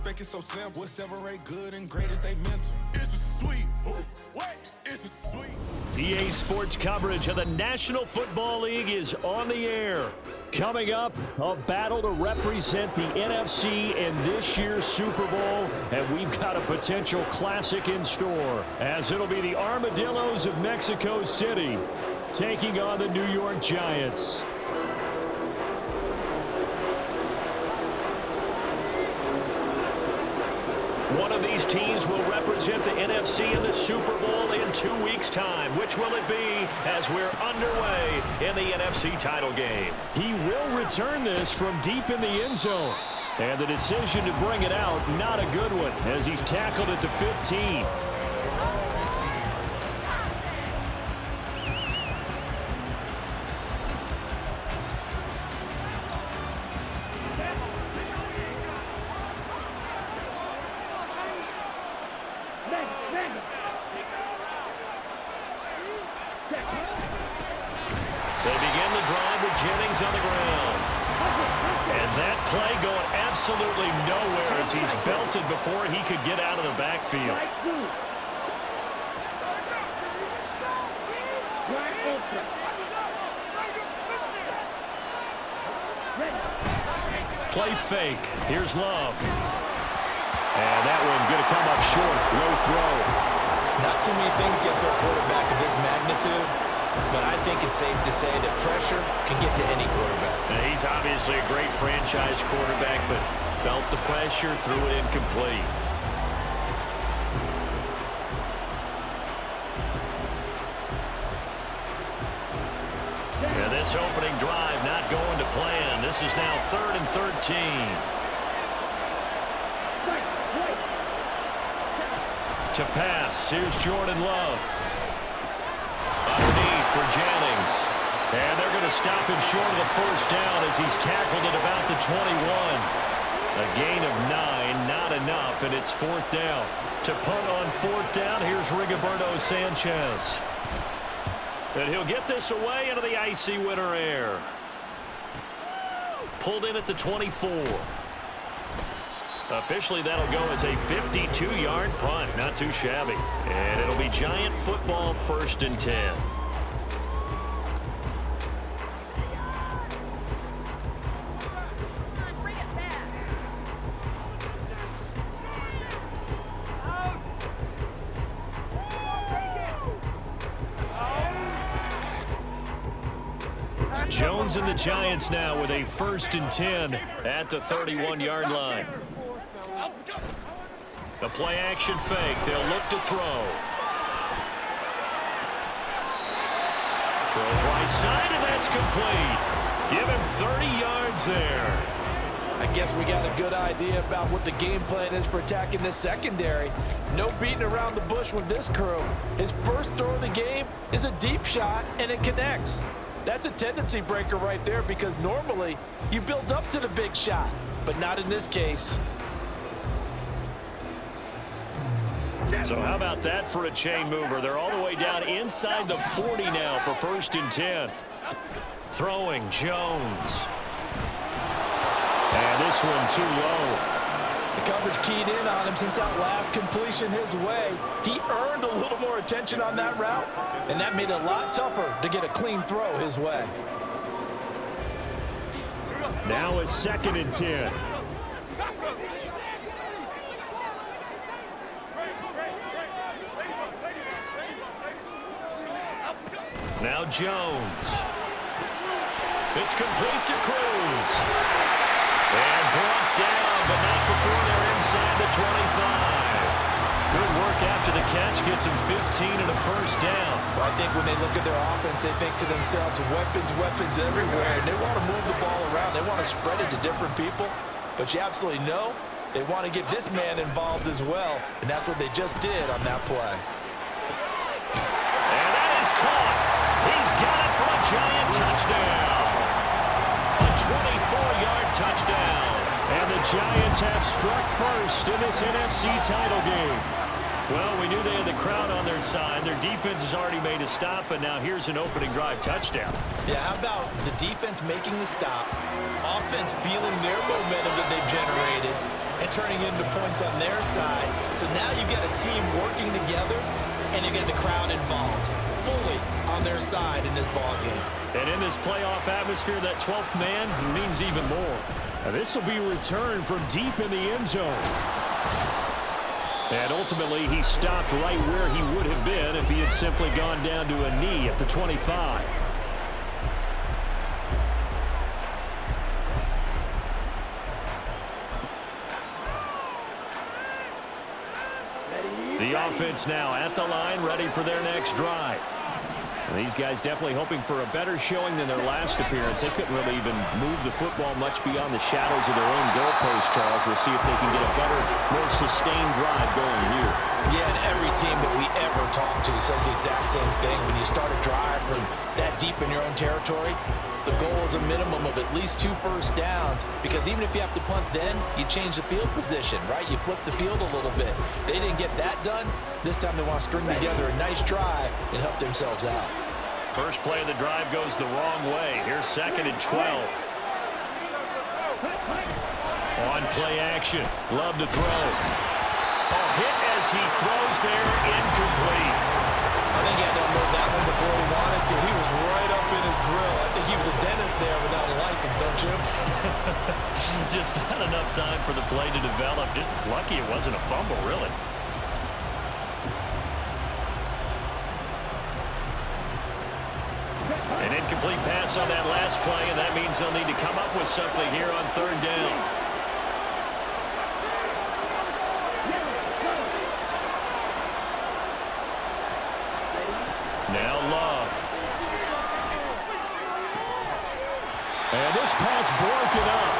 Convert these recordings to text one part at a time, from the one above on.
respect is so simple. What separate good and great is they mental. It's a sweet. What? It's a sweet. EA Sports coverage of the National Football League is on the air. Coming up, a battle to represent the NFC in this year's Super Bowl, and we've got a potential classic in store, as it'll be the Armadillos of Mexico City taking on the New York Giants. One of these teams will represent the NFC in the Super Bowl in 2 weeks' time. Which will it be as we're underway in the NFC title game? He will return this from deep in the end zone. And the decision to bring it out, not a good one, as he's tackled at the 15. Absolutely nowhere as he's belted before he could get out of the backfield. Play fake. Here's Love. And that one going to come up short. Low throw. Not too many things get to a quarterback of this magnitude, but I think it's safe to say that pressure can get to any quarterback. Now, he's obviously a great franchise quarterback, but felt the pressure, threw it incomplete. And this opening drive not going to plan. This is now 3rd and 13. To pass, here's Jordan Love. Underneath for Jennings. And they're going to stop him short of the first down as he's tackled at about the 21. A gain of 9, not enough, and it's 4th down. To punt on 4th down, here's Rigoberto Sanchez. And he'll get this away into the icy winter air. Pulled in at the 24. Officially, that'll go as a 52-yard punt. Not too shabby. And it'll be Giant football, 1st and 10. Jones and the Giants now with a 1st and 10 at the 31-yard line. The play action fake. They'll look to throw. Throws right side, and that's complete. Give him 30 yards there. I guess we got a good idea about what the game plan is for attacking this secondary. No beating around the bush with this crew. His first throw of the game is a deep shot, and it connects. That's a tendency breaker right there, because normally you build up to the big shot, but not in this case. So how about that for a chain mover? They're all the way down inside the 40 now for 1st and 10. Throwing Jones. And this one too low. The coverage keyed in on him since that last completion his way. He earned a little more attention on that route, and that made it a lot tougher to get a clean throw his way. Now a 2nd and 10. Now Jones. It's complete to Cruz. And brought down, but not before they're inside the 25. Good work after the catch. Gets him 15 and a 1st down. Well, I think when they look at their offense, they think to themselves, weapons, weapons everywhere. And they want to move the ball around. They want to spread it to different people. But you absolutely know they want to get this man involved as well. And that's what they just did on that play. And that is caught. He's got it for a Giant touchdown. A 24-yard touchdown. And the Giants have struck first in this NFC title game. Well, we knew they had the crowd on their side. Their defense has already made a stop, and now here's an opening drive touchdown. Yeah, how about the defense making the stop, offense feeling their momentum that they've generated, and turning it into points on their side. So now you've got a team working together, and you get the crowd involved fully on their side in this ball game. And in this playoff atmosphere, that 12th man means even more. Now, this will be returned from deep in the end zone. And ultimately, he stopped right where he would have been if he had simply gone down to a knee at the 25. The offense now at the line, ready for their next drive. And these guys definitely hoping for a better showing than their last appearance. They couldn't really even move the football much beyond the shadows of their own goalpost, Charles. We'll see if they can get a better, more sustained drive going here. Yeah, and every team that we ever talk to says the exact same thing. When you start a drive from that deep in your own territory, the goal is a minimum of at least 2 first downs, because even if you have to punt then, you change the field position, right? You flip the field a little bit. They didn't get that done. This time they want to string together a nice drive and help themselves out. First play of the drive goes the wrong way. Here's 2nd and 12. On play action. Love to throw. Oh, hit as he throws there, incomplete. I think he had to unload that one before he wanted to. He was right up in his grill. I think he was a dentist there without a license, don't you? Just not enough time for the play to develop. Just lucky it wasn't a fumble, really. An incomplete pass on that last play, and that means they'll need to come up with something here on 3rd down. Now Love. And this pass broken up.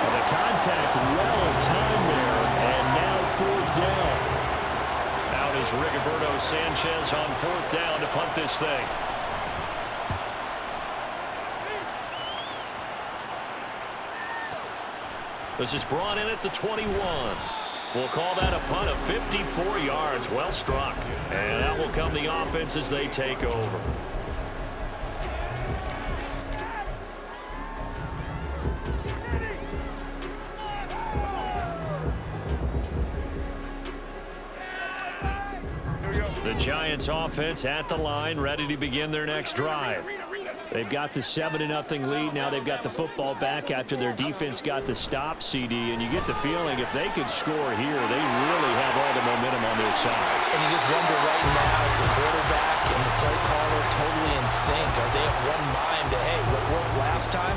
And the contact well timed there, and now 4th down. Out is Rigoberto Sanchez on 4th down to punt this thing. This is brought in at the 21. We'll call that a punt of 54 yards. Well struck. And out will come the offense as they take over. The Giants offense at the line, ready to begin their next drive. They've got the 7-0 lead. Now they've got the football back after their defense got the stop, CD. And you get the feeling if they could score here, they really have all the momentum on their side. And you just wonder right now, is the quarterback and the play caller totally in sync? Are they at one mind to, hey, what worked last time?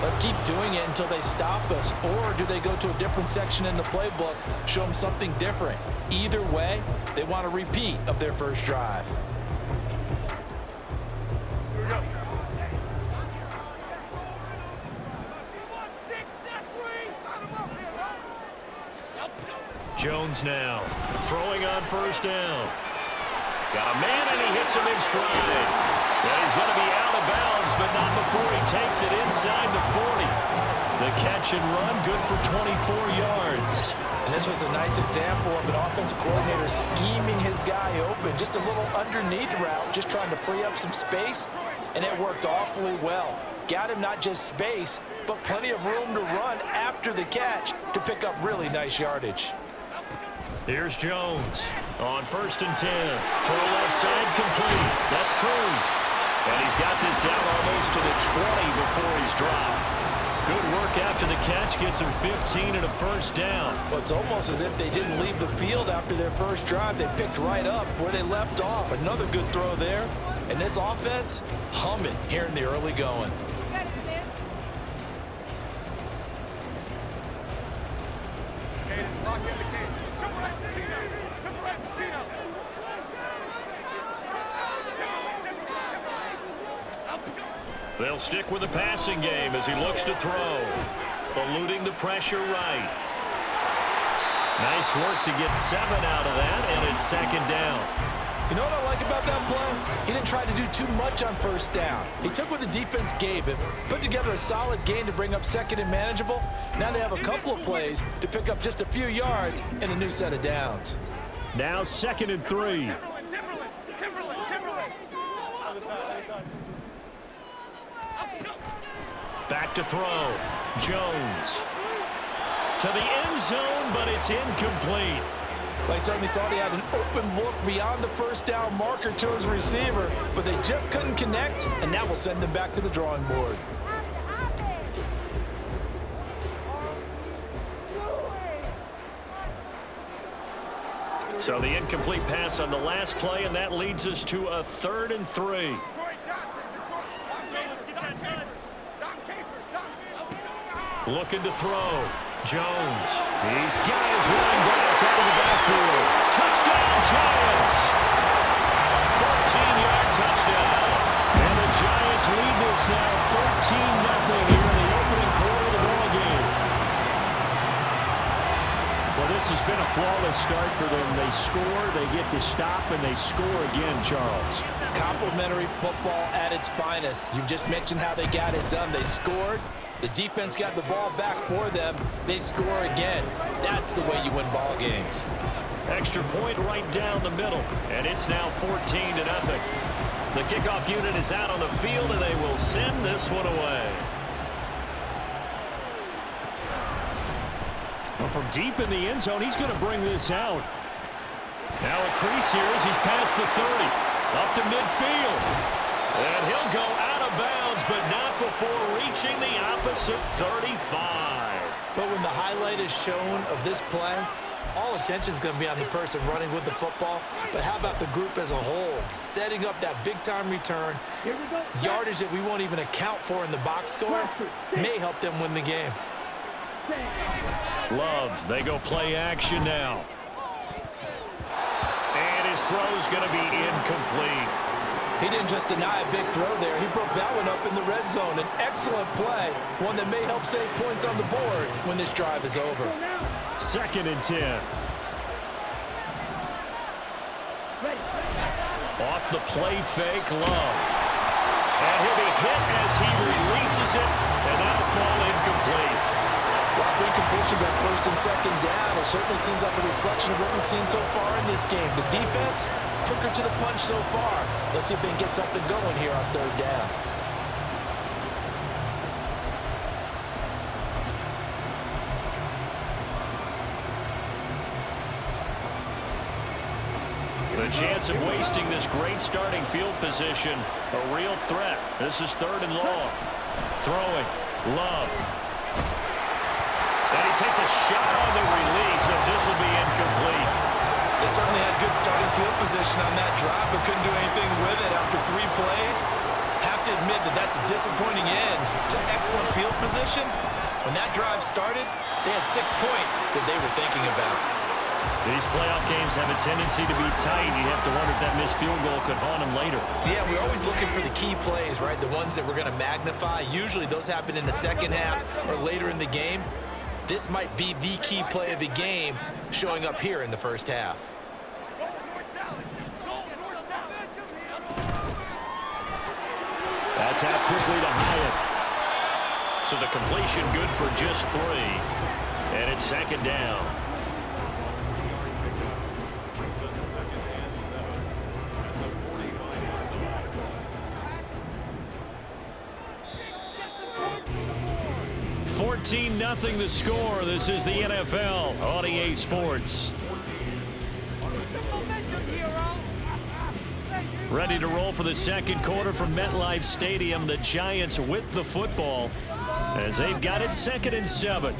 Let's keep doing it until they stop us. Or do they go to a different section in the playbook, show them something different? Either way, they want a repeat of their first drive. Jones now throwing on 1st down. Got a man, and he hits him in stride. And he's going to be out of bounds, but not before he takes it inside the 40. The catch and run, good for 24 yards. And this was a nice example of an offensive coordinator scheming his guy open. Just a little underneath route, just trying to free up some space, and it worked awfully well. Got him not just space, but plenty of room to run after the catch to pick up really nice yardage. Here's Jones on 1st and 10. Throw left side, complete. That's Cruz. And he's got this down almost to the 20 before he's dropped. Good work after the catch, gets him 15 and a 1st down. Well, it's almost as if they didn't leave the field after their first drive. They picked right up where they left off. Another good throw there. And this offense, humming here in the early going. They'll stick with the passing game as he looks to throw. Eluding the pressure right. Nice work to get 7 out of that, and it's 2nd down. You know what I like about that play? He didn't try to do too much on 1st down. He took what the defense gave him, put together a solid game to bring up 2nd and manageable. Now they have a couple of plays to pick up just a few yards and a new set of downs. Now 2nd and 3. Back to throw. Jones. to the end zone, but it's incomplete. They certainly thought he had an open look beyond the first down marker to his receiver, but they just couldn't connect, and that will send them back to the drawing board. So the incomplete pass on the last play, and that leads us to a 3rd and 3. Looking to throw. Jones. He's got his running back out of the backfield. Touchdown, Giants! 14-yard touchdown. And the Giants lead this now 14-0 here in the opening quarter of the ballgame. Well, this has been a flawless start for them. They score, they get the stop, and they score again, Charles. Complimentary football at its finest. You just mentioned how they got it done. They scored. The defense got the ball back for them. They score again. That's the way you win ball games. Extra point right down the middle, and it's now 14-0. The kickoff unit is out on the field, and they will send this one away. Well, from deep in the end zone, he's going to bring this out. Now a crease here as he's past the 30. Up to midfield. And he'll go out of bounds, but not before reaching the opposite 35. But when the highlight is shown of this play, all attention is going to be on the person running with the football. But how about the group as a whole? Setting up that big-time return, yardage that we won't even account for in the box score, may help them win the game. Love, they go play action now. And his throw's going to be incomplete. He didn't just deny a big throw there. He broke that one up in the red zone. An excellent play, one that may help save points on the board when this drive is over. 2nd and 10. Off the play fake, Love. And he'll be hit as he releases it, and that'll fall incomplete. Rough incompletions on 1st and 2nd down. It certainly seems like a reflection of what we've seen so far in this game. The defense, quicker to the punch so far. Let's see if they can get something going here on 3rd down. The chance of wasting this great starting field position, a real threat. This is 3rd and long. Throwing, Love. And he takes a shot on the release as this will be incomplete. They certainly had good starting field position on that drive, but couldn't do anything with it after 3 plays. Have to admit that that's a disappointing end to excellent field position. When that drive started, they had 6 points that they were thinking about. These playoff games have a tendency to be tight. You have to wonder if that missed field goal could haunt them later. Yeah, we're always looking for the key plays, right? The ones that we're going to magnify. Usually those happen in the second half or later in the game. This might be the key play of the game showing up here in the first half. That's out quickly to Hyatt. So the completion good for just 3. And it's 2nd down. Nothing the score. This is the NFL on EA Sports. Ready to roll for the 2nd quarter from MetLife Stadium. The Giants with the football as they've got it 2nd and 7.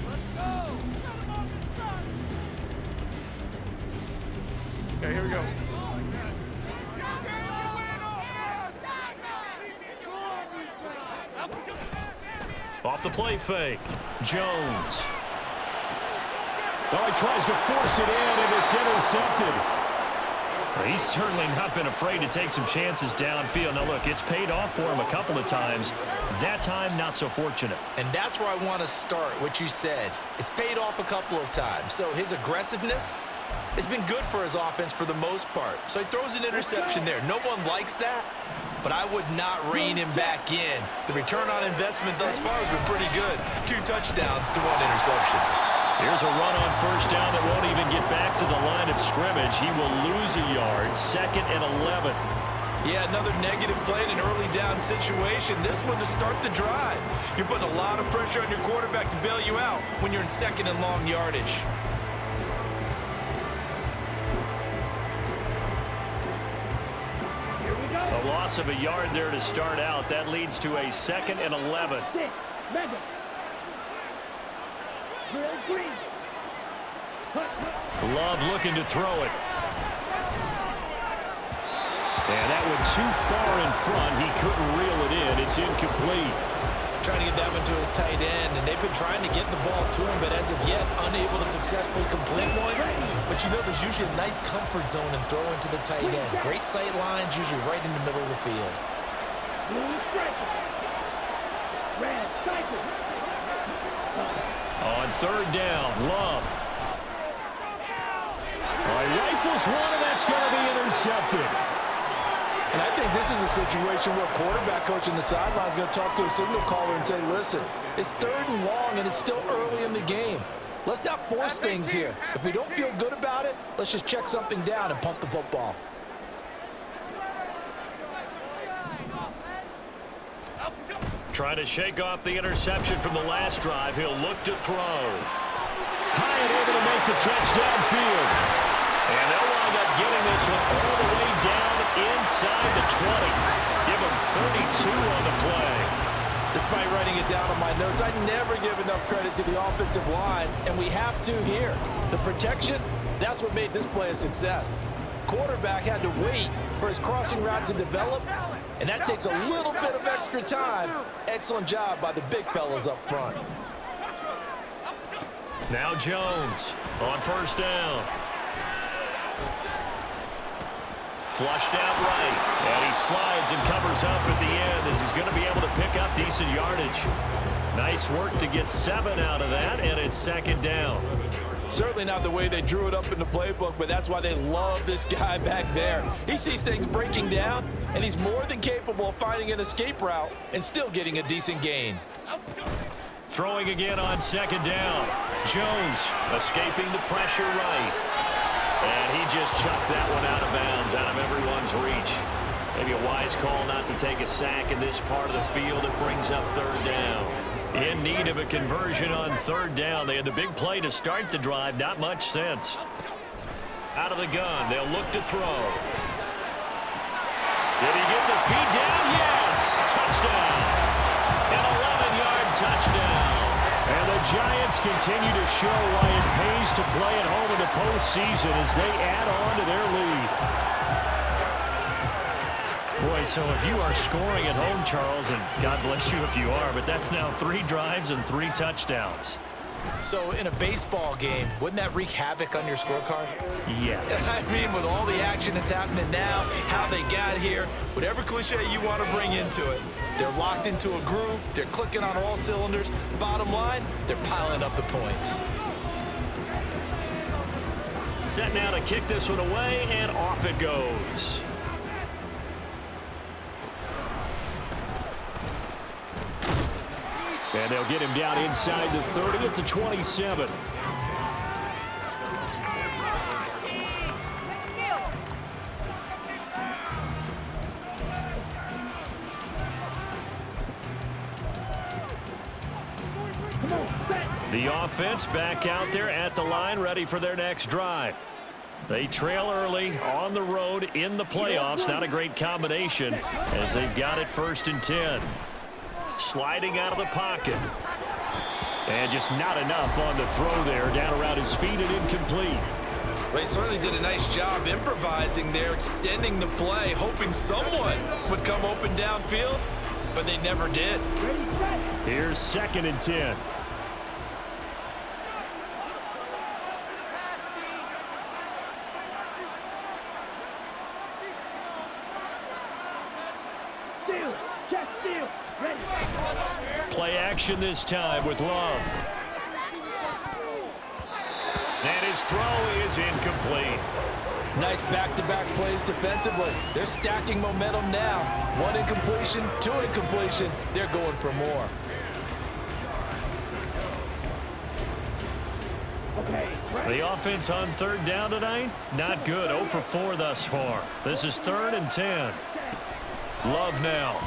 Okay, here we go. Off the play fake, Jones. Oh, he tries to force it in, and it's intercepted. He's certainly not been afraid to take some chances downfield. Now, look, it's paid off for him a couple of times. That time, not so fortunate. And that's where I want to start, what you said. It's paid off a couple of times. So his aggressiveness has been good for his offense for the most part. So he throws an interception there. No one likes that, but I would not rein him back in. The return on investment thus far has been pretty good. 2 touchdowns to 1 interception. Here's a run on 1st down that won't even get back to the line of scrimmage. He will lose a yard. 2nd and 11. Yeah, another negative play in an early down situation. This one to start the drive. You're putting a lot of pressure on your quarterback to bail you out when you're in second and long yardage. A loss of a yard there to start out. That leads to a 2nd and 11. Love looking to throw it. And that went too far in front. He couldn't reel it in. It's incomplete. Trying to get that one to his tight end, and they've been trying to get the ball to him, but as of yet, unable to successfully complete one. But you know, there's usually a nice comfort zone in throwing to the tight end. Great sight lines, usually right in the middle of the field. On 3rd down, Love. Rifles one, and that's going to be intercepted. And I think this is a situation where quarterback coach in the sideline is going to talk to a signal caller and say, listen, it's 3rd and long, and it's still early in the game. Let's not force things here. If we don't feel good about it, let's just check something down and punt the football. Trying to shake off the interception from the last drive. He'll look to throw. High and able to make the catch downfield. And they'll wind up getting this one all the way down inside the 20. Give him 32 on the play. Despite writing it down on my notes, I never give enough credit to the offensive line, and we have to here. The protection, that's what made this play a success. Quarterback had to wait for his crossing route to develop, and that takes a little bit of extra time. Excellent job by the big fellas up front. Now Jones on 1st down. Flushed out right, and he slides and covers up at the end as he's going to be able to pick up decent yardage. Nice work to get 7 out of that, and it's 2nd down. Certainly not the way they drew it up in the playbook, but that's why they love this guy back there. He sees things breaking down, and he's more than capable of finding an escape route and still getting a decent gain. Throwing again on 2nd down. Jones escaping the pressure right. And he just chucked that one out of bounds, out of everyone's reach. Maybe a wise call not to take a sack in this part of the field. It brings up 3rd down. In need of a conversion on 3rd down. They had the big play to start the drive. Not much sense. Out of the gun. They'll look to throw. Did he get the feet down? Yes! Touchdown! An 11-yard touchdown. And the Giants continue to show why it pays to play at home in the postseason as they add on to their lead. Boy, so if you are scoring at home, Charles, and God bless you if you are, but that's now 3 drives and 3 touchdowns. So in a baseball game, wouldn't that wreak havoc on your scorecard? Yes. I mean, with all the action that's happening now, how they got here, whatever cliche you want to bring into it, they're locked into a groove, they're clicking on all cylinders. Bottom line, they're piling up the points. Set now to kick this one away, and off it goes. And they'll get him down inside the 30 at the 27. The offense back out there at the line, ready for their next drive. They trail early on the road in the playoffs. Not a great combination as they've got it 1st and 10. Sliding out of the pocket. And just not enough on the throw there. Down around his feet and incomplete. Well, he certainly did a nice job improvising there, extending the play, hoping someone would come open downfield, but they never did. Here's 2nd and 10. Play action this time with Love. And his throw is incomplete. Nice back-to-back plays defensively. They're stacking momentum now. 1 incompletion, 2 incompletion. They're going for more. The offense on 3rd down tonight, not good. 0 for 4 thus far. This is 3rd and 10. Love now.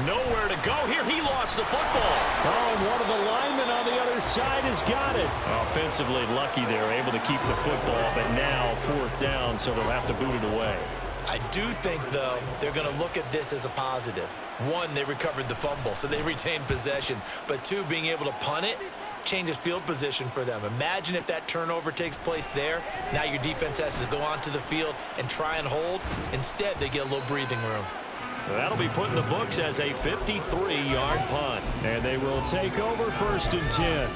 Nowhere to go here. He lost the football. Oh, and one of the linemen on the other side has got it. Offensively lucky they're able to keep the football, but now 4th down, so they'll have to boot it away. I do think, though, they're going to look at this as a positive. 1, they recovered the fumble, so they retained possession. But 2, being able to punt it changes field position for them. Imagine if that turnover takes place there. Now your defense has to go onto the field and try and hold. Instead, they get a little breathing room. That'll be put in the books as a 53-yard punt. And they will take over 1st and 10.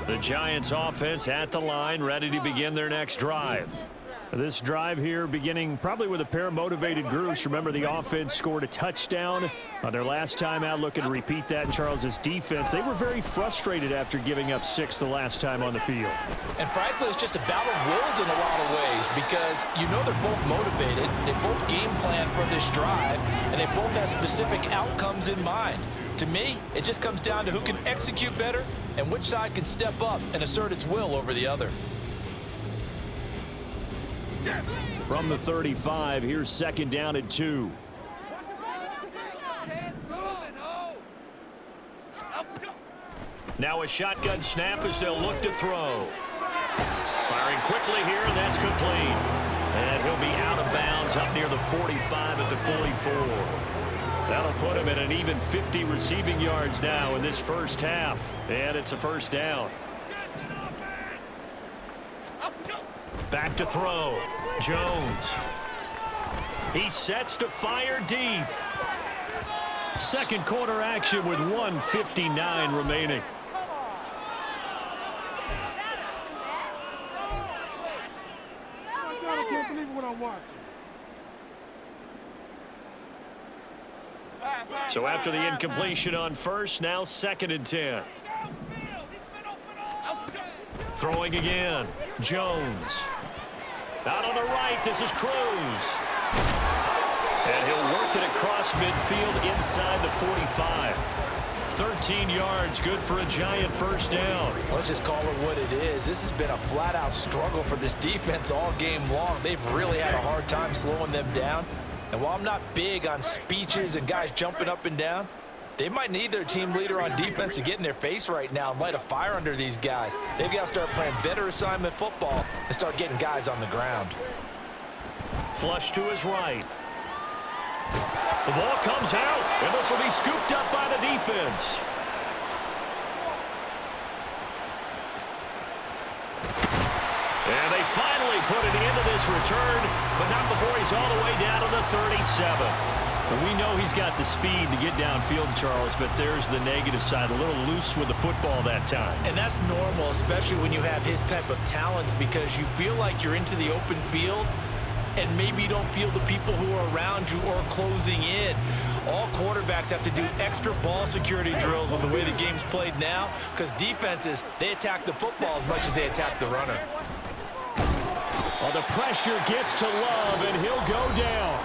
The Giants offense at the line, ready to begin their next drive. This drive here beginning probably with a pair of motivated groups. Remember, the offense scored a touchdown on their last time out, looking to repeat that in Charles's defense. They were very frustrated after giving up 6 the last time on the field. And frankly, it's just a battle of wills in a lot of ways because you know they're both motivated. They both game plan for this drive, and they both have specific outcomes in mind. To me, it just comes down to who can execute better and which side can step up and assert its will over the other. From the 35, here's 2nd down and 2. Now a shotgun snap as they'll look to throw. Firing quickly here, and that's complete. And he'll be out of bounds up near the 45 at the 44. That'll put him at an even 50 receiving yards now in this first half. And it's a 1st down. Back to throw. Jones. He sets to fire deep. 2nd quarter action with 1:59 remaining. I can't believe what I'm watching. So after the incompletion on 1st, now 2nd and 10. Throwing again. Jones. Out on the right, this is Cruz. And he'll work it across midfield inside the 45. 13 yards, good for a Giant 1st down. Let's just call it what it is. This has been a flat-out struggle for this defense all game long. They've really had a hard time slowing them down. And while I'm not big on speeches and guys jumping up and down, they might need their team leader on defense to get in their face right now and light a fire under these guys. They've got to start playing better assignment football and start getting guys on the ground. Flush to his right. The ball comes out, and this will be scooped up by the defense. And they finally put an end to this return, but not before he's all the way down to the 37. And we know he's got the speed to get downfield, Charles, but there's the negative side, a little loose with the football that time. And that's normal, especially when you have his type of talents, because you feel like you're into the open field and maybe you don't feel the people who are around you or closing in. All quarterbacks have to do extra ball security drills with the way the game's played now, because defenses, they attack the football as much as they attack the runner. Well, the pressure gets to Love, and he'll go down.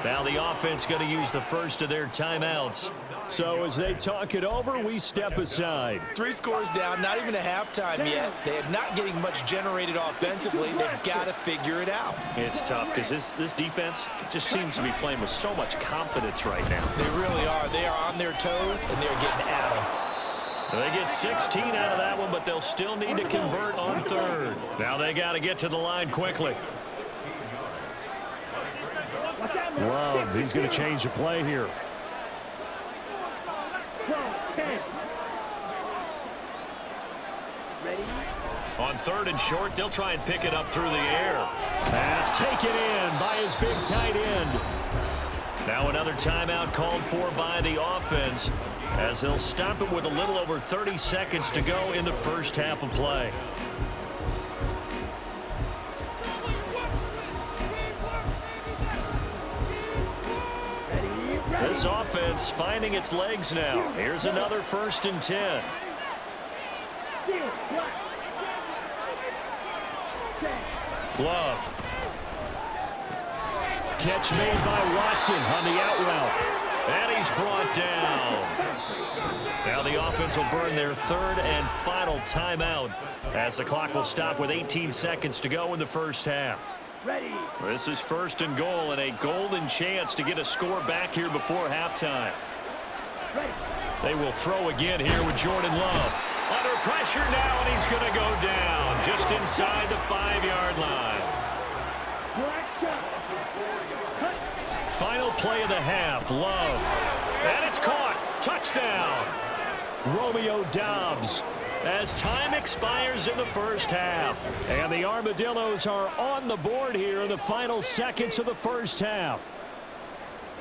Now the offense going to use the first of their timeouts. So as they talk it over, we step aside. 3 scores down, not even a halftime yet. They are not getting much generated offensively. They've got to figure it out. It's tough because this defense just seems to be playing with so much confidence right now. They really are. They are on their toes, and they're getting at them. They get 16 out of that one, but they'll still need to convert on 3rd. Now they got to get to the line quickly. Love, he's going to change the play here. On 3rd and short, they'll try and pick it up through the air. Pass taken in by his big tight end. Now another timeout called for by the offense as they'll stop it with a little over 30 seconds to go in the first half of play. This offense finding its legs now. Here's another 1st and 10. Love. Catch made by Watson on the out route. And he's brought down. Now the offense will burn their third and final timeout as the clock will stop with 18 seconds to go in the first half. This is first and goal and a golden chance to get a score back here before halftime. They will throw again here with Jordan Love. Under pressure now, and he's going to go down just inside the 5-yard line. Final play of the half, Love. And it's caught. Touchdown. Romeo Doubs as time expires in the first half. And the Armadillos are on the board here in the final seconds of the first half.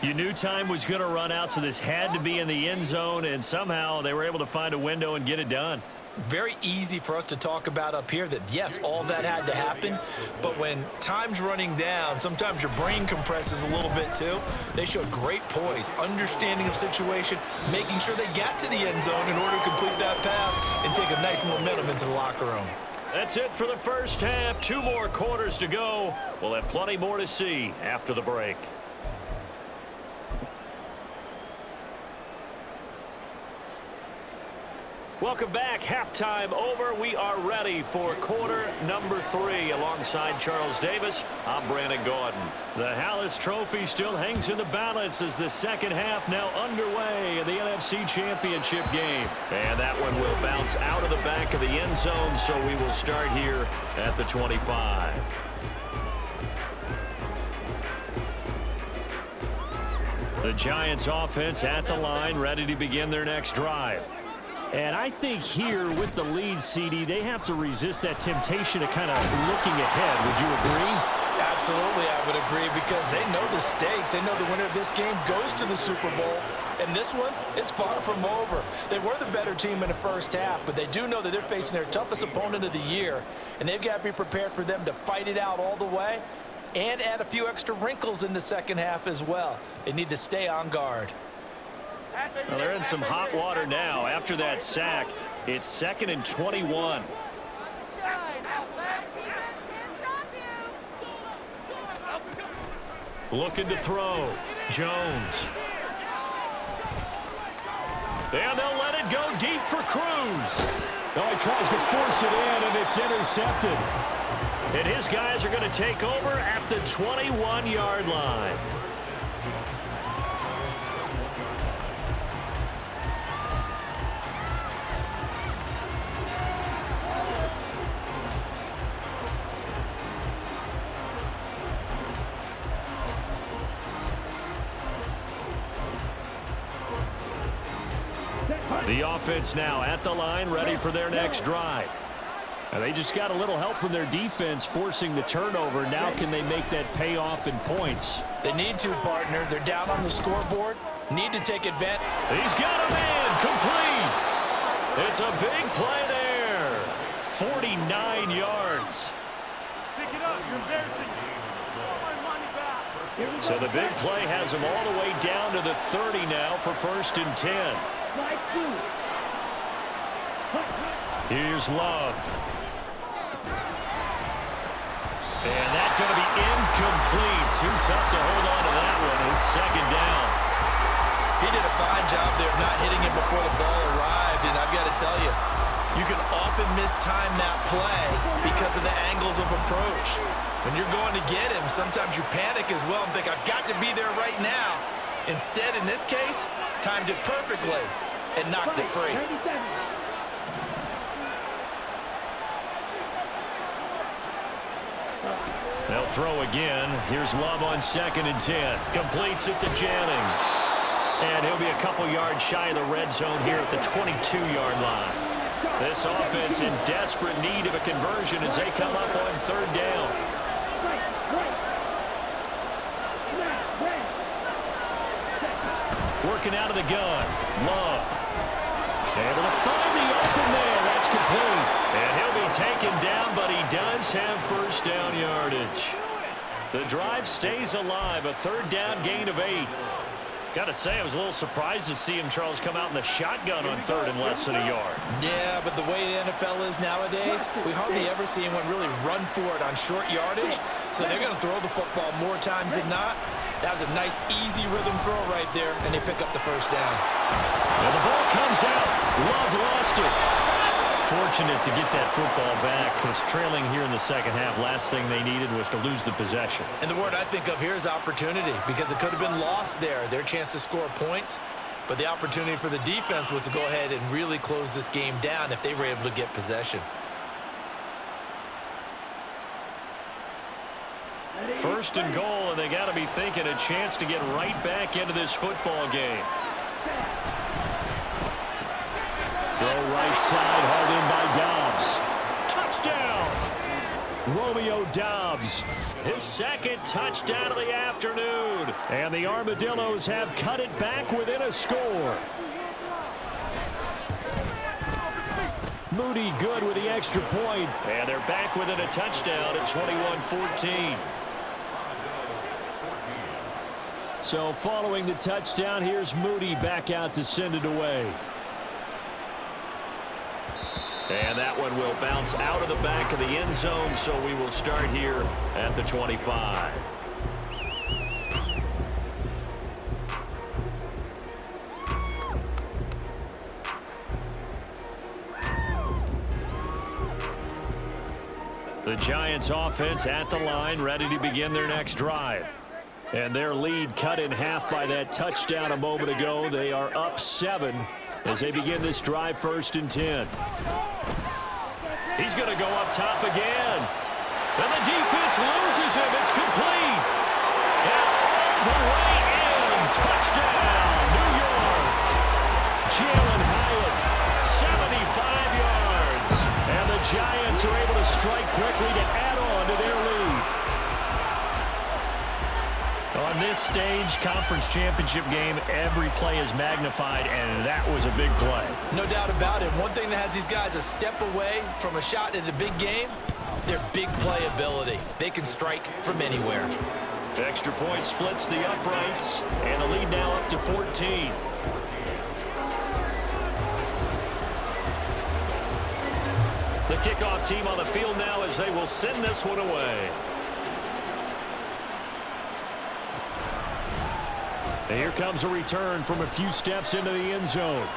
You knew time was going to run out, so this had to be in the end zone, and somehow they were able to find a window and get it done. Very easy for us to talk about up here that, yes, all that had to happen, but when time's running down, sometimes your brain compresses a little bit too. They showed great poise, understanding of situation, making sure they got to the end zone in order to complete that pass and take a nice momentum into the locker room. That's it for the first half. 2 more quarters to go. We'll have plenty more to see after the break. Welcome back. Halftime over. We are ready for quarter number 3. Alongside Charles Davis, I'm Brandon Gordon. The Hallis Trophy still hangs in the balance as the second half now underway in the NFC Championship game. And that one will bounce out of the back of the end zone, so we will start here at the 25. The Giants offense at the line, ready to begin their next drive. And I think here with the lead, CD, they have to resist that temptation of kind of looking ahead. Would you agree? Absolutely, I would agree, because they know the stakes. They know the winner of this game goes to the Super Bowl. And this one, it's far from over. They were the better team in the first half, but they do know that they're facing their toughest opponent of the year, and they've got to be prepared for them to fight it out all the way and add a few extra wrinkles in the second half as well. They need to stay on guard. Well, they're in some hot water now. After that sack, it's 2nd and 21. Looking to throw. Jones. And they'll let it go deep for Cruz. Oh, he tries to force it in, and it's intercepted. And his guys are going to take over at the 21-yard line. The offense now at the line, ready for their next drive. And they just got a little help from their defense forcing the turnover. Now can they make that pay off in points? They need to, partner. They're down on the scoreboard. Need to take advantage. He's got a man complete. It's a big play there. 49 yards. Pick it up. You're embarrassing. So the big play has him all the way down to the 30 now for 1st and 10. Here's Love. And that's going to be incomplete. Too tough to hold on to that one. It's 2nd down. He did a fine job there of not hitting it before the ball arrived, and I've got to tell you, you can often mistime that play because of the angles of approach. When you're going to get him, sometimes you panic as well and think, I've got to be there right now. Instead, in this case, timed it perfectly and knocked it free. They'll throw again. Here's Love on 2nd and 10. Completes it to Jennings. And he'll be a couple yards shy of the red zone here at the 22-yard line. This offense in desperate need of a conversion as they come up on 3rd down. Working out of the gun. Love. Able to find the open man. That's complete. And he'll be taken down, but he does have 1st down yardage. The drive stays alive. A 3rd down gain of 8. Got to say, I was a little surprised to see him, Charles, come out in the shotgun on third and less than a yard. Yeah, but the way the NFL is nowadays, we hardly ever see anyone really run for it on short yardage. So they're going to throw the football more times than not. That was a nice, easy rhythm throw right there, and they pick up the first down. And the ball comes out. Love lost it. Fortunate to get that football back, because trailing here in the second half, last thing they needed was to lose the possession. And the word I think of here is opportunity, because it could have been lost there, their chance to score points. But the opportunity for the defense was to go ahead and really close this game down if they were able to get possession. First and goal, and they got to be thinking a chance to get right back into this football game. Throw right side, hauled in by Dobbs. Touchdown! Romeo Dobbs, his second touchdown of the afternoon. And the Armadillos have cut it back within a score. Moody good with the extra point. And they're back within a touchdown at 21-14. So following the touchdown, here's Moody back out to send it away. And that one will bounce out of the back of the end zone, so we will start here at the 25. The Giants offense at the line, ready to begin their next drive. And their lead cut in half by that touchdown a moment ago. They are up 7 as they begin this drive, 1st and 10. He's going to go up top again. And the defense loses him. It's complete. And all the way in. Touchdown, New York. Jalen Hyatt, 75 yards. And the Giants are able to strike quickly to add on to their lead. On this stage, conference championship game, every play is magnified, and that was a big play. No doubt about it. One thing that has these guys a step away from a shot at a big game, their big play ability. They can strike from anywhere. Extra point splits the uprights, and the lead now up to 14. The kickoff team on the field now as they will send this one away. And here comes a return from a few steps into the end zone.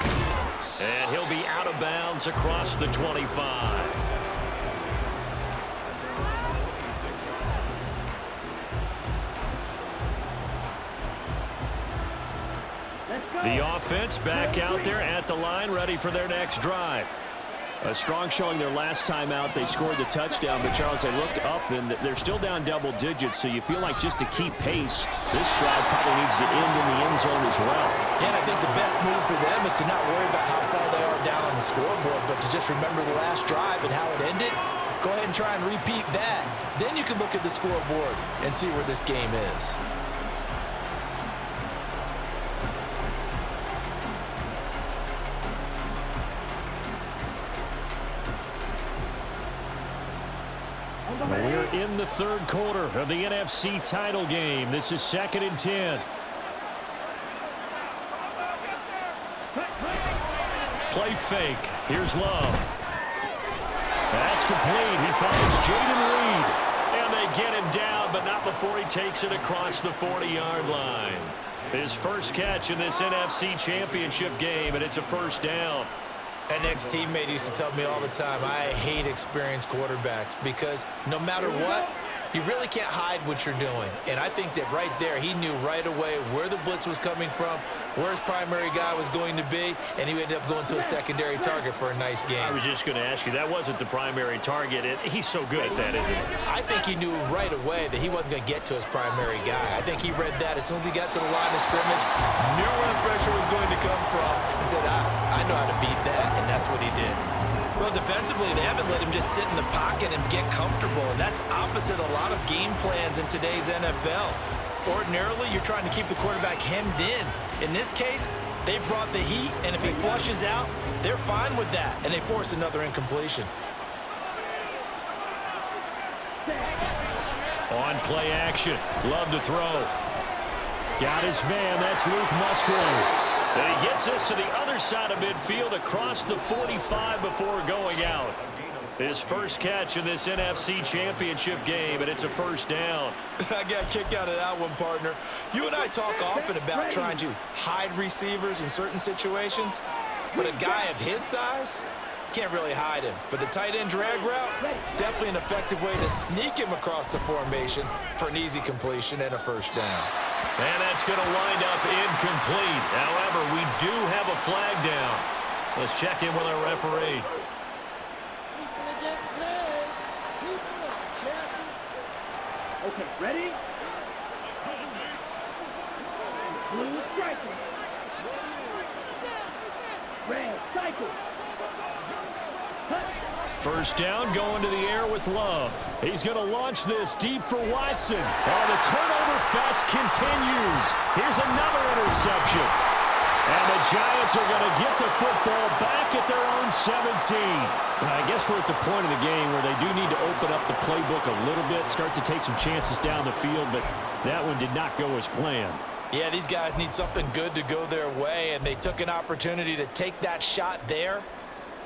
And he'll be out of bounds across the 25. The offense back out there at the line, ready for their next drive. A strong showing their last time out. They scored the touchdown, but Charles, they looked up and they're still down double digits, so you feel like just to keep pace, this drive probably needs to end in the end zone as well. Yeah, and I think the best move for them is to not worry about how far they are down on the scoreboard, but to just remember the last drive and how it ended. Go ahead and try and repeat that. Then you can look at the scoreboard and see where this game is. We're in the third quarter of the NFC title game. This is 2nd and 10. Play fake. Here's Love. That's complete. He finds Jaden Reed. And they get him down, but not before he takes it across the 40-yard line. His first catch in this NFC championship game, and it's a first down. An ex-teammate used to tell me all the time, I hate experienced quarterbacks because no matter what, you really can't hide what you're doing. And I think that right there, he knew right away where the blitz was coming from, where his primary guy was going to be, and he ended up going to a secondary target for a nice game. I was just going to ask you, that wasn't the primary target. He's so good at that, isn't he? I think he knew right away that he wasn't going to get to his primary guy. I think he read that as soon as he got to the line of scrimmage, knew where the pressure was going to come from, and said, I know how to beat that, and that's what he did. Well, defensively, they haven't let him just sit in the pocket and get comfortable, and that's opposite a lot of game plans in today's NFL. Ordinarily, you're trying to keep the quarterback hemmed in. In this case, they brought the heat, and if he flushes out, they're fine with that, and they force another incompletion. On play action, Love to throw. Got his man. That's Luke Musgrave. And he gets us to the other side of midfield across the 45 before going out. His first catch in this NFC Championship game, and it's a first down. I got a kick out of that one, partner. You and I talk often about trying to hide receivers in certain situations, but a guy of his size can't really hide him. But the tight end drag route, definitely an effective way to sneak him across the formation for an easy completion and a first down. And that's going to wind up incomplete. However, we do have a flag down. Let's check in with our referee. Okay, ready? Blue striker. Red cycle. First down, going to the air with Love. He's going to launch this deep for Watson. Oh, the turnover fest continues. Here's another interception. And the Giants are going to get the football back at their own 17. I guess we're at the point of the game where they do need to open up the playbook a little bit, start to take some chances down the field, but that one did not go as planned. Yeah, these guys need something good to go their way, and they took an opportunity to take that shot there.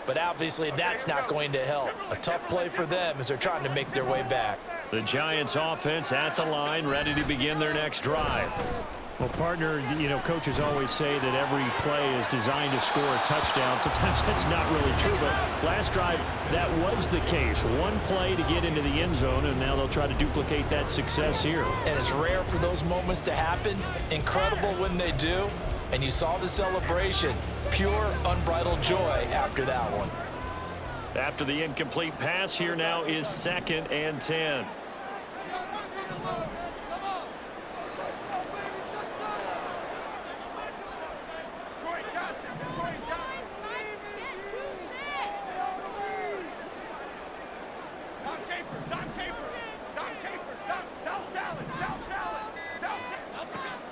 But obviously that's not going to help. A tough play for them as they're trying to make their way back. The Giants offense at the line, ready to begin their next drive. Well, partner, you know, coaches always say that every play is designed to score a touchdown. Sometimes that's not really true, but last drive, that was the case. One play to get into the end zone, and now they'll try to duplicate that success here. And it's rare for those moments to happen. Incredible when they do. And you saw the celebration. Pure, unbridled joy after that one. After the incomplete pass, here now is 2nd and 10.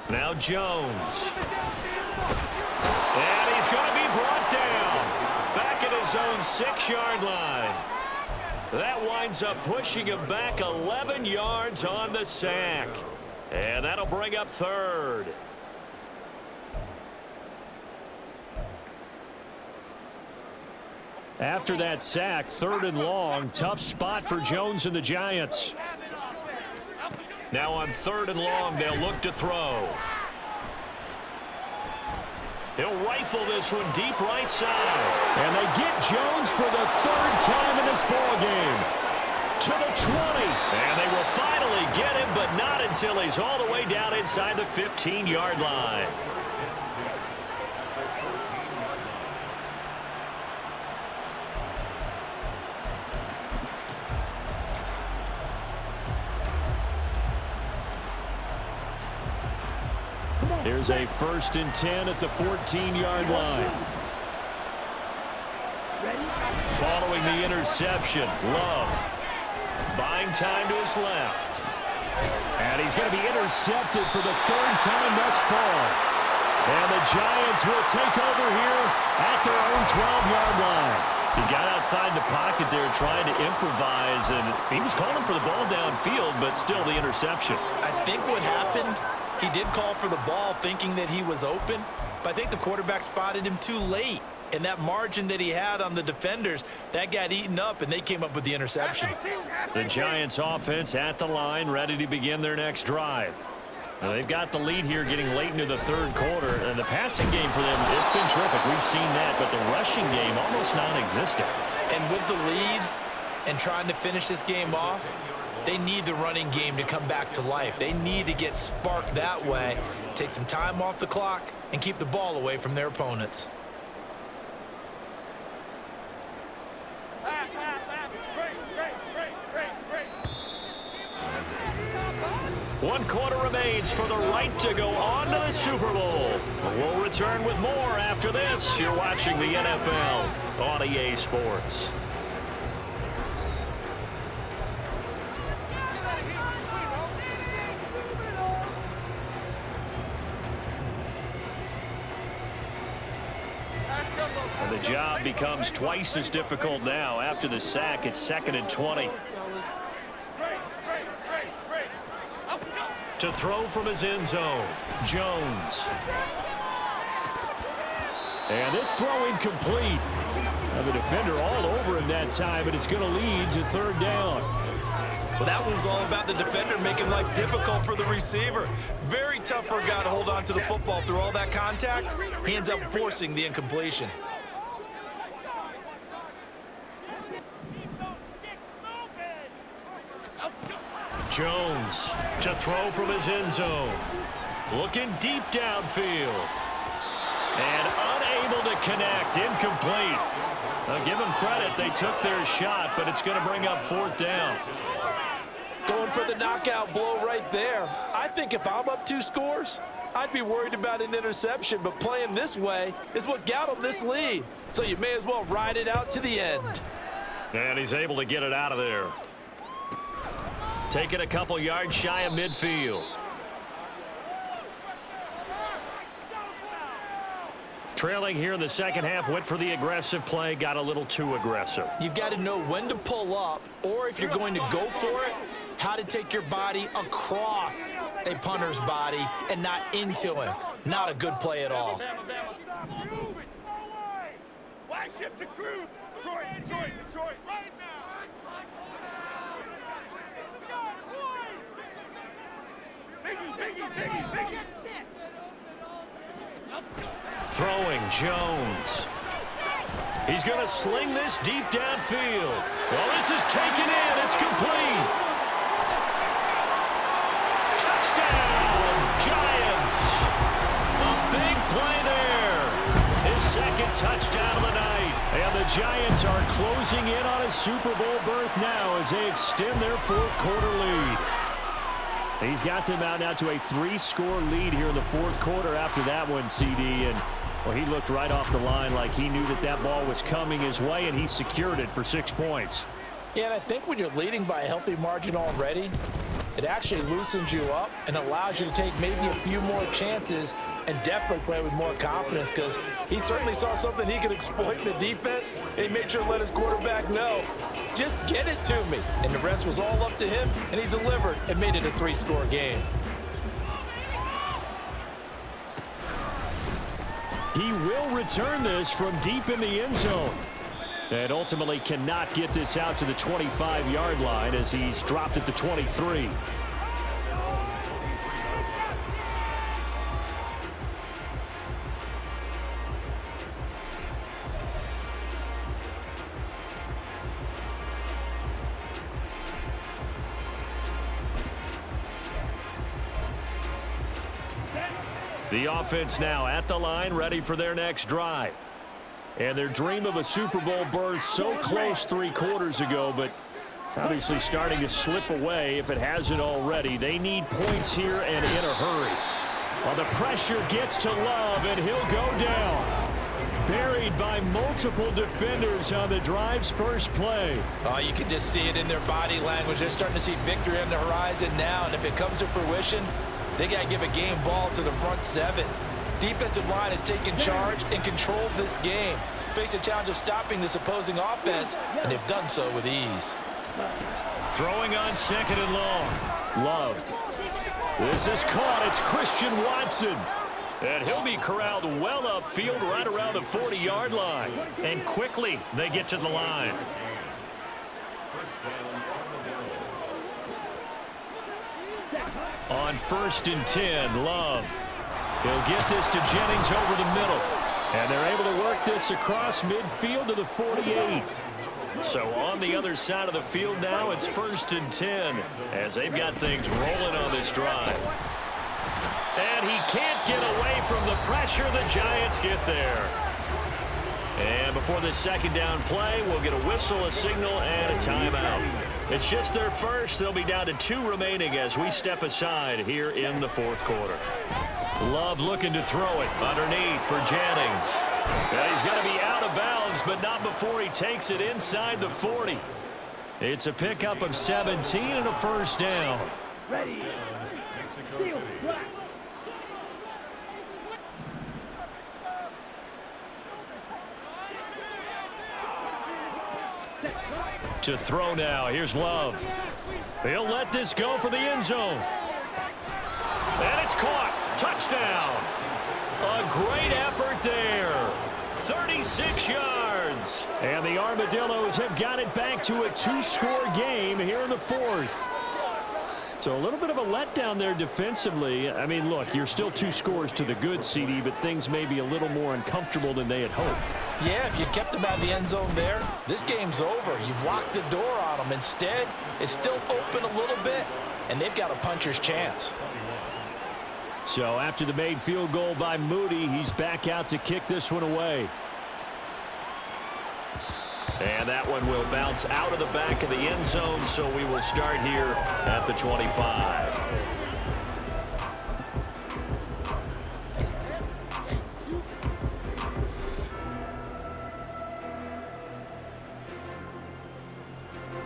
Now Jones. And he's going to be brought down. Back at his own 6-yard line. That winds up pushing him back 11 yards on the sack. And that'll bring up 3rd. After that sack, 3rd and long. Tough spot for Jones and the Giants. Now on 3rd and long, they'll look to throw. He'll rifle this one deep right side. And they get Jones for the 3rd time in this ballgame. To the 20. And they will finally get him, but not until he's all the way down inside the 15-yard line. Here's a 1st and 10 at the 14-yard line. Following the interception, Love buying time to his left. And he's going to be intercepted for the 3rd time thus far. And the Giants will take over here at their own 12-yard line. He got outside the pocket there trying to improvise, and he was calling for the ball downfield, but still the interception. I think what happened, he did call for the ball thinking that he was open, but I think the quarterback spotted him too late. And that margin that he had on the defenders, that got eaten up, and they came up with the interception. The Giants offense at the line, ready to begin their next drive. Now, they've got the lead here getting late into the 3rd quarter, and the passing game for them, it's been terrific. We've seen that, but the rushing game almost non-existent. And with the lead and trying to finish this game off, they need the running game to come back to life. They need to get sparked that way, take some time off the clock, and keep the ball away from their opponents. One quarter remains for the right to go on to the Super Bowl. We'll return with more after this. You're watching the NFL on EA Sports. And the job becomes twice as difficult now. After the sack, it's 2nd and 20. To throw from his end zone, Jones. And this throw incomplete. And the defender all over him that time, and it's going to lead to third down. Well, that one was all about the defender making life difficult for the receiver. Very tough for a guy to hold on to the football through all that contact. He ends up forcing the incompletion. Jones to throw from his end zone. Looking deep downfield. And unable to connect. Incomplete. Now give them credit. They took their shot, but it's going to bring up fourth down. Going for the knockout blow right there. I think if I'm up 2 scores, I'd be worried about an interception, but playing this way is what got him this lead. So you may as well ride it out to the end. And he's able to get it out of there. Taking a couple yards shy of midfield. Trailing here in the second half, went for the aggressive play, got a little too aggressive. You've got to know when to pull up, or if you're going to go for it, how to take your body across a punter's body and not into him. Not a good play at all. Flag ship to crew. Detroit. Right now. Biggie. Throwing Jones. He's going to sling this deep downfield. Well, this is taken in. It's complete. Touchdown, Giants. A big play there. His second touchdown of the night. And the Giants are closing in on a Super Bowl berth now as they extend their fourth quarter lead. He's got them out now to a 3-score lead here in the fourth quarter after that one, CD. And, well, he looked right off the line like he knew that that ball was coming his way, and he secured it for 6 points. Yeah, and I think when you're leading by a healthy margin already, it actually loosens you up and allows you to take maybe a few more chances and definitely play with more confidence, because he certainly saw something he could exploit in the defense, and he made sure to let his quarterback know, just get it to me. And the rest was all up to him, and he delivered and made it a 3-score game. He will return this from deep in the end zone. And ultimately cannot get this out to the 25-yard line as he's dropped at the 23. The offense now at the line, ready for their next drive. And their dream of a Super Bowl berth so close 3 quarters ago, but obviously starting to slip away if it hasn't already. They need points here and in a hurry. Well, the pressure gets to Love, and he'll go down. Buried by multiple defenders on the drive's first play. Oh, you can just see it in their body language. They're starting to see victory on the horizon now, and if it comes to fruition, they got to give a game ball to the front 7. Defensive line has taken charge and controlled this game. Face a challenge of stopping this opposing offense, and they've done so with ease. Throwing on 2nd and long. Love. This is caught. It's Christian Watson. And he'll be corralled well upfield right around the 40-yard line. And quickly they get to the line. On 1st and 10, Love. He'll get this to Jennings over the middle. And they're able to work this across midfield to the 48. So on the other side of the field now, it's 1st and 10 as they've got things rolling on this drive. And he can't get away from the pressure. The Giants get there. And before this 2nd down play, we'll get a whistle, a signal, and a timeout. It's just their first. They'll be down to 2 remaining as we step aside here in the 4th quarter. Love looking to throw it underneath for Jennings. And he's going to be out of bounds, but not before he takes it inside the 40. It's a pickup of 17 and a 1st down. Ready. Field black. To throw now. Here's Love. He'll let this go for the end zone. And it's caught. Touchdown. A great effort there. 36 yards. And the Armadillos have got it back to a 2-score game here in the fourth. So a little bit of a letdown there defensively. I mean, look, you're still 2 scores to the good, CD, but things may be a little more uncomfortable than they had hoped. Yeah, if you kept them out of the end zone there, this game's over. You've locked the door on them. Instead, it's still open a little bit, and they've got a puncher's chance. So after the made field goal by Moody, he's back out to kick this one away. And that one will bounce out of the back of the end zone, so we will start here at the 25.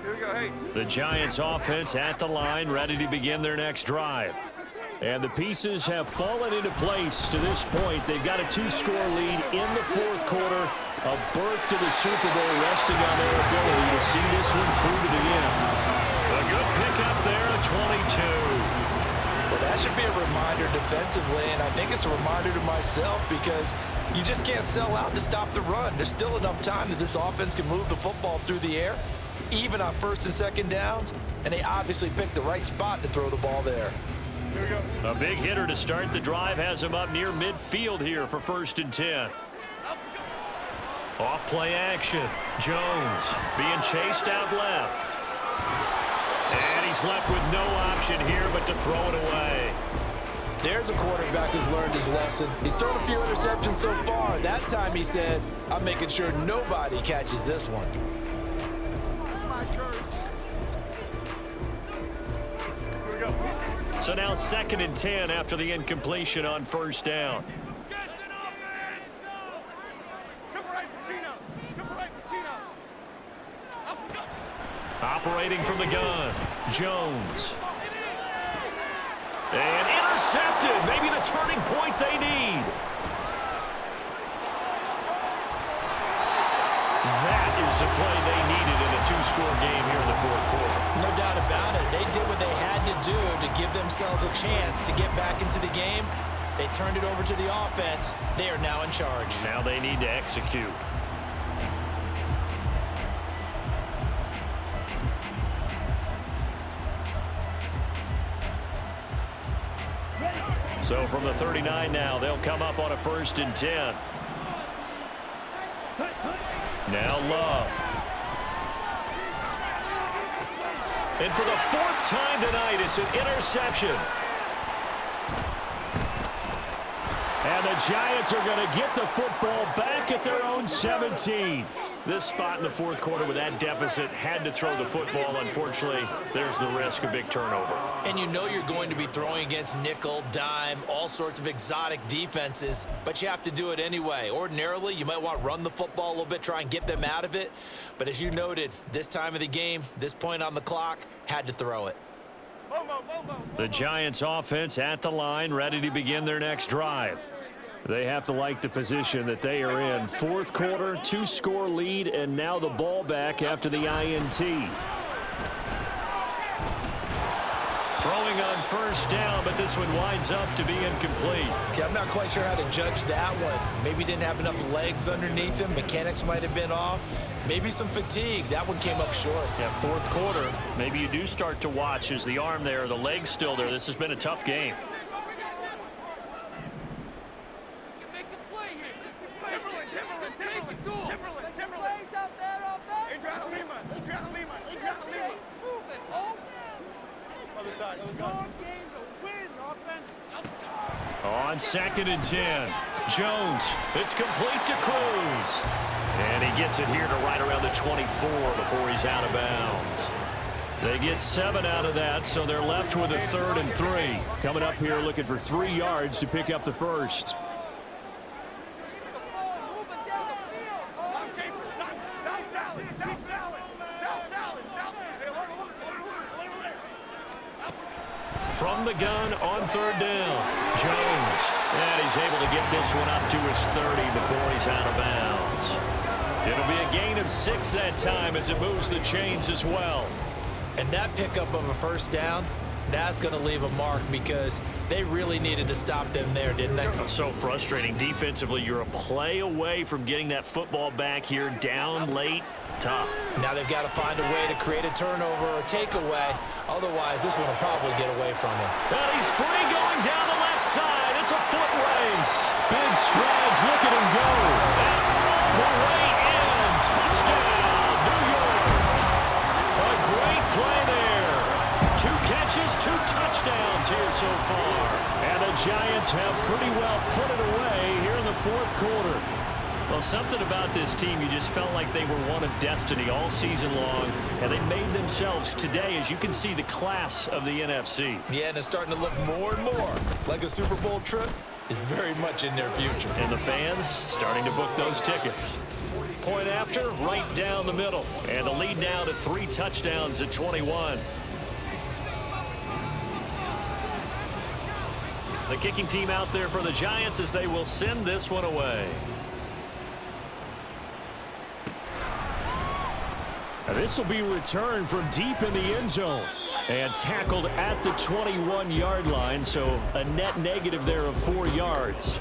Here we go, hey. The Giants offense at the line, ready to begin their next drive. And the pieces have fallen into place to this point. They've got a 2-score lead in the fourth quarter. A berth to the Super Bowl resting on their ability to see this one through to the end. A good pickup there at 22. Well, that should be a reminder defensively, and I think it's a reminder to myself because you just can't sell out to stop the run. There's still enough time that this offense can move the football through the air, even on first and second downs, and they obviously picked the right spot to throw the ball there. Here we go. A big hitter to start the drive has him up near midfield here for 1st and 10. Off play action. Jones being chased out left. And he's left with no option here but to throw it away. There's a quarterback who's learned his lesson. He's thrown a few interceptions so far. That time he said, I'm making sure nobody catches this one. Here we go. So now 2nd and 10 after the incompletion on 1st down. Operating from the gun, Jones. And intercepted. Maybe the turning point they need. That is the play they needed in a 2-score game here in the fourth quarter. No doubt about it. They did what they had to do to give themselves a chance to get back into the game. They turned it over to the offense. They are now in charge. Now they need to execute. So from the 39 now, they'll come up on a 1st and 10. Now Love. And for the 4th time tonight, it's an interception. And the Giants are going to get the football back at their own 17. This spot in the fourth quarter with that deficit had to throw the football. Unfortunately, there's the risk of big turnover. And you know you're going to be throwing against nickel, dime, all sorts of exotic defenses, but you have to do it anyway. Ordinarily, you might want to run the football a little bit, try and get them out of it. But as you noted, this time of the game, this point on the clock, had to throw it. The Giants offense at the line, ready to begin their next drive. They have to like the position that they are in. Fourth quarter, 2-score lead, and now the ball back after the INT. Throwing on 1st down, but this one winds up to be incomplete. Okay, I'm not quite sure how to judge that one. Maybe didn't have enough legs underneath him. Mechanics might have been off. Maybe some fatigue. That one came up short. Yeah, fourth quarter, maybe you do start to watch as the arm there, the leg's still there. This has been a tough game. On 2nd and 10, Jones, it's complete to Cruz. And he gets it here to right around the 24 before he's out of bounds. They get 7 out of that, so they're left with a 3rd and 3. Coming up here looking for 3 yards to pick up the first. From the gun on 3rd down, Jones. And he's able to get this one up to his 30 before he's out of bounds. It'll be a gain of 6 that time as it moves the chains as well. And that pickup of a 1st down That's going to leave a mark because they really needed to stop them there, didn't they? So frustrating. Defensively, you're a play away from getting that football back here, down late. Tough. Now they've got to find a way to create a turnover or takeaway. Otherwise, this one will probably get away from him. And he's free going down the left side. It's a foot race. Big strides. Look at him go. And the way in. Touchdown, New York. A great play there. 2 catches, 2 touchdowns here so far. And the Giants have pretty well put it away here in the fourth quarter. Well, something about this team, you just felt like they were one of destiny all season long, and they made themselves today, as you can see, the class of the NFC. Yeah, and it's starting to look more and more like a Super Bowl trip is very much in their future. And the fans starting to book those tickets. Point after, right down the middle. And the lead now to 3 touchdowns at 21. The kicking team out there for the Giants as they will send this one away. This will be returned from deep in the end zone and tackled at the 21-yard line, so a net negative there of 4 yards.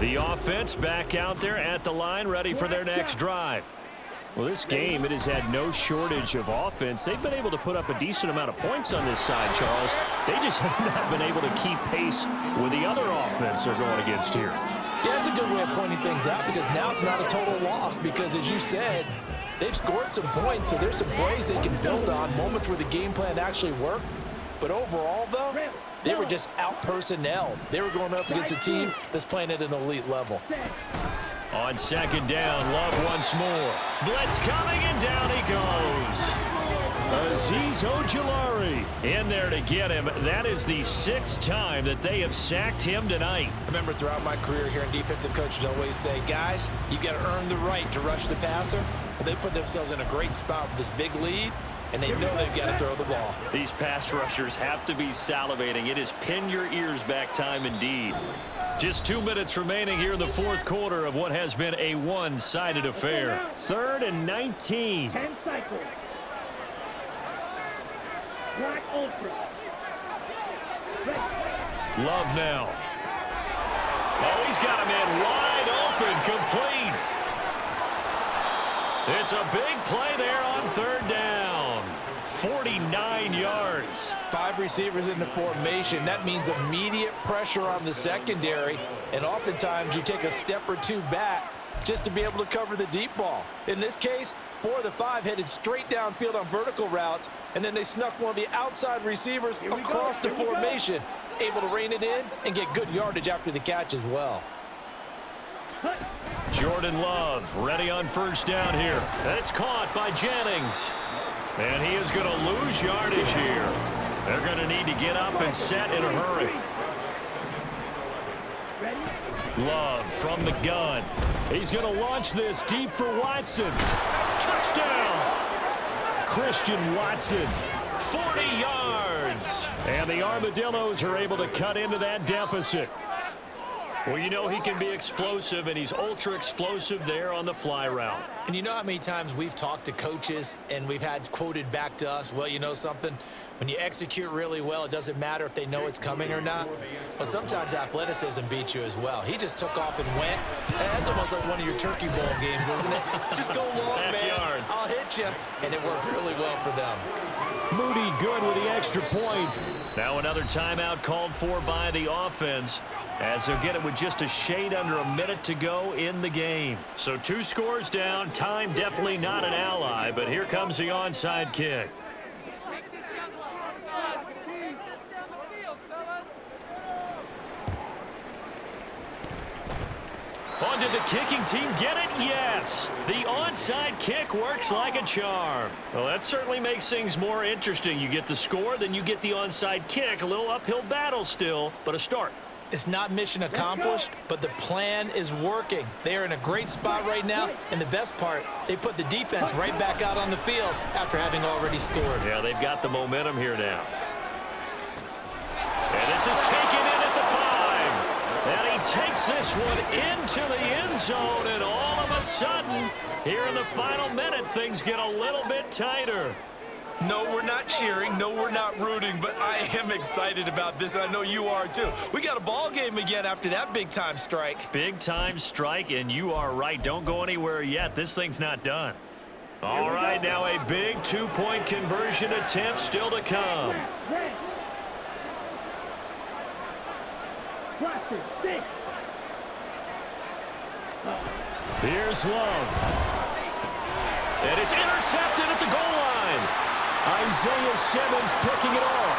The offense back out there at the line, ready for their next drive. Well, this game, it has had no shortage of offense. They've been able to put up a decent amount of points on this side, Charles. They just have not been able to keep pace with the other offense they're going against here. Yeah, it's a good way of pointing things out because now it's not a total loss because, as you said, they've scored some points, so there's some plays they can build on, moments where the game plan actually worked. But overall, though, they were just out-personnelled. They were going up against a team that's playing at an elite level. On second down, Love once more. Blitz coming, and down he goes. Azeez Ojulari in there to get him. That is the 6th time that they have sacked him tonight. I remember throughout my career here in defensive coaches always say, guys, you got to earn the right to rush the passer. Well, they put themselves in a great spot with this big lead, and they know they've got to throw the ball. These pass rushers have to be salivating. It is pin your ears back time indeed. Just 2 minutes remaining here in the fourth quarter of what has been a one-sided affair. 3rd and 19. 10 cycles. Black Ultra. Love now. Oh, he's got him in wide open, complete. It's a big play there on 3rd down. 49 yards. 5 receivers in the formation. That means immediate pressure on the secondary, and oftentimes you take a step or 2 back just to be able to cover the deep ball. In this case, 4 of the 5 headed straight downfield on vertical routes, and then they snuck one of the outside receivers across the formation, able to rein it in and get good yardage after the catch as well. Jordan Love ready on 1st down here. It's caught by Jennings. And he is going to lose yardage here. They're going to need to get up and set in a hurry. Love from the gun. He's going to launch this deep for Watson. Touchdown! Christian Watson. 40 yards. And the Armadillos are able to cut into that deficit. Well, you know he can be explosive, and he's ultra-explosive there on the fly route. And you know how many times we've talked to coaches and we've had quoted back to us, well, you know something? When you execute really well, it doesn't matter if they know it's coming or not. But sometimes athleticism beats you as well. He just took off and went. That's almost like one of your turkey bowl games, isn't it? Just go long, man. I'll hit you. And it worked really well for them. Moody good with the extra point. Now another timeout called for by the offense, as they'll get it with just a shade under a minute to go in the game. So 2 scores down. Time definitely not an ally, but here comes the onside kick. On did the kicking team get it? Yes. The onside kick works like a charm. Well, that certainly makes things more interesting. You get the score, then you get the onside kick. A little uphill battle still, but a start. It's not mission accomplished, but the plan is working. They are in a great spot right now, and the best part, they put the defense right back out on the field after having already scored. Yeah, they've got the momentum here now. And this is taken in at the takes this one into the end zone, and all of a sudden, here in the final minute, things get a little bit tighter. No, we're not cheering. No, we're not rooting, but I am excited about this, and I know you are too. We got a ball game again after that big-time strike. Big-time strike, and you are right. Don't go anywhere yet. This thing's not done. All right, now a big two-point conversion attempt still to come. Here's Love. And it's intercepted at the goal line. Isaiah Simmons picking it off.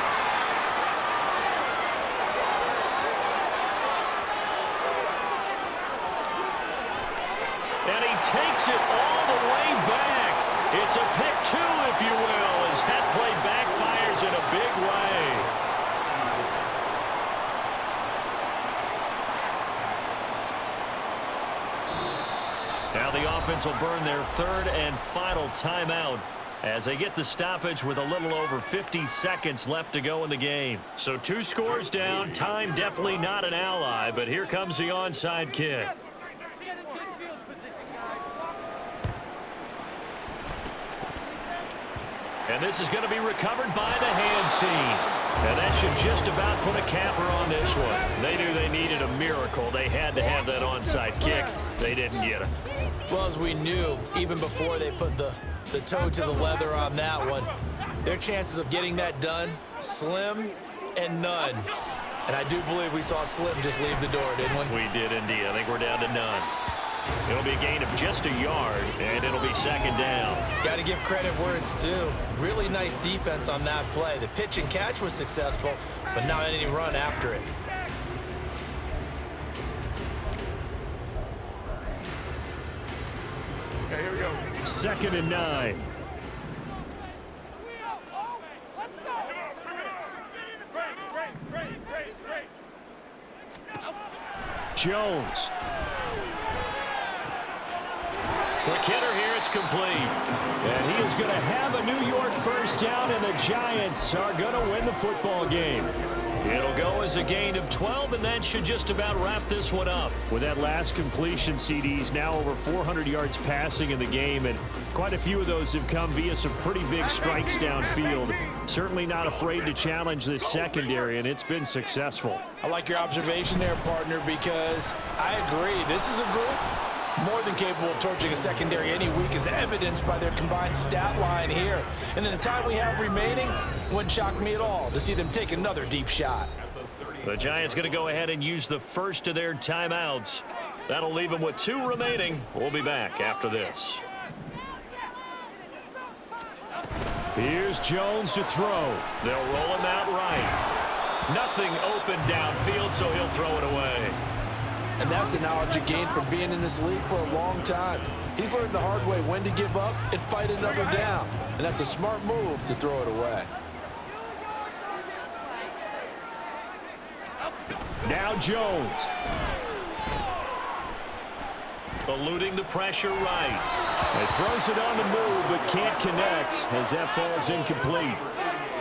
And he takes it all the way back. It's a pick two, if you will, as that play backfires in a big way. Now the offense will burn their third and final timeout as they get the stoppage with a little over 50 seconds left to go in the game. So 2 scores down. Time definitely not an ally, but here comes the onside kick. And this is going to be recovered by the hands team. And that should just about put a capper on this one. They knew they needed a miracle. They had to have that onside kick. They didn't get it. Well, as we knew, even before they put the toe to the leather on that one, their chances of getting that done, slim and none. And I do believe we saw Slim just leave the door, didn't we? We did indeed. I think we're down to none. It'll be a gain of just a yard, and it'll be second down. Got to give credit where it's due. Really nice defense on that play. The pitch and catch was successful, but not any run after it. Okay, here we go. 2nd and 9. Jones. Quick hitter here, it's complete. And he is going to have a New York first down, and the Giants are going to win the football game. It'll go as a gain of 12, and that should just about wrap this one up. With that last completion, CD's now over 400 yards passing in the game, and quite a few of those have come via some pretty big strikes downfield. Certainly not afraid to challenge this secondary, and it's been successful. I like your observation there, partner, because I agree. This is a group more than capable of torching a secondary any week, as evidenced by their combined stat line here. And in the time we have remaining, wouldn't shock me at all to see them take another deep shot. The Giants going to go ahead and use the first of their timeouts. That'll leave them with 2 remaining. We'll be back after this. Here's Jones to throw. They'll roll him out right. Nothing open downfield, so he'll throw it away. And that's the knowledge he gained from being in this league for a long time. He's learned the hard way when to give up and fight another down. And that's a smart move to throw it away. Now Jones. Eluding the pressure right. He throws it on the move but can't connect as that falls incomplete.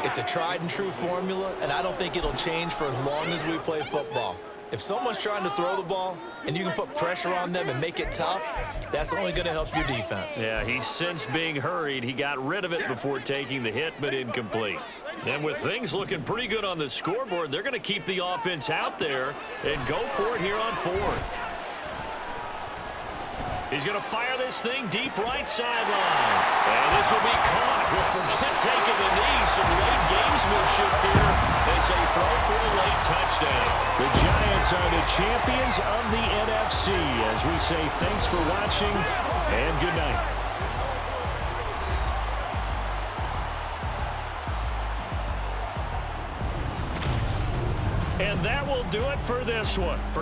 It's a tried and true formula, and I don't think it'll change for as long as we play football. If someone's trying to throw the ball and you can put pressure on them and make it tough, that's only going to help your defense. Yeah, he's since being hurried. He got rid of it before taking the hit, but incomplete. And with things looking pretty good on the scoreboard, they're going to keep the offense out there and go for it here on 4th. He's going to fire this thing deep right sideline. And this will be caught. We'll forget taking the knee. Some late gamesmanship here as they throw for a late touchdown. The Giants are the champions of the NFC. As we say, thanks for watching and good night. And that will do it for this one.